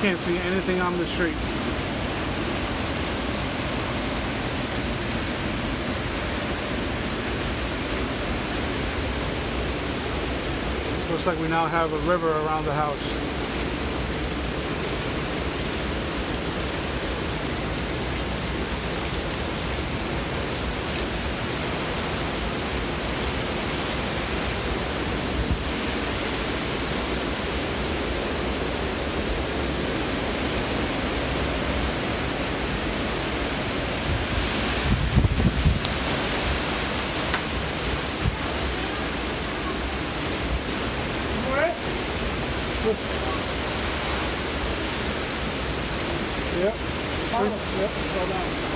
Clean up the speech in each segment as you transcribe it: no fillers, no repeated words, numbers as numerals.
can't see anything on the street. Looks like we now have a river around the house. Yep. Yep. Go down.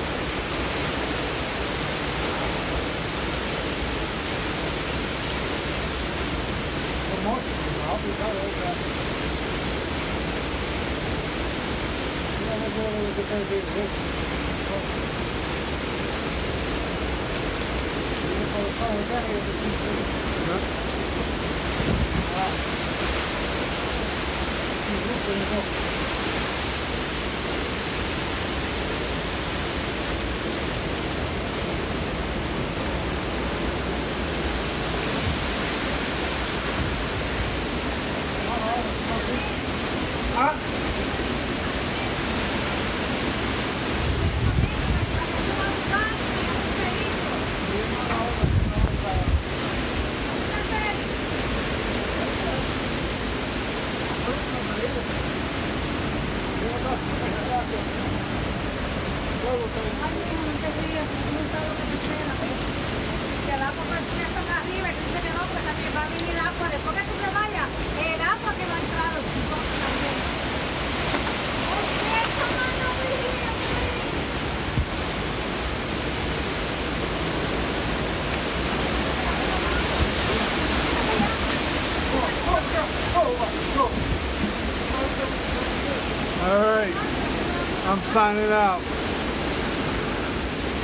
Que el agua está acá arriba y dice que no, pues también va a venir agua. Después que tú te vayas, el agua que va a entrar los chicos también. Alright, I'm signing out.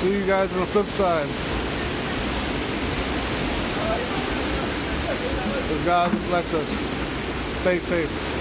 See you guys on the flip side. So God bless us. Stay safe.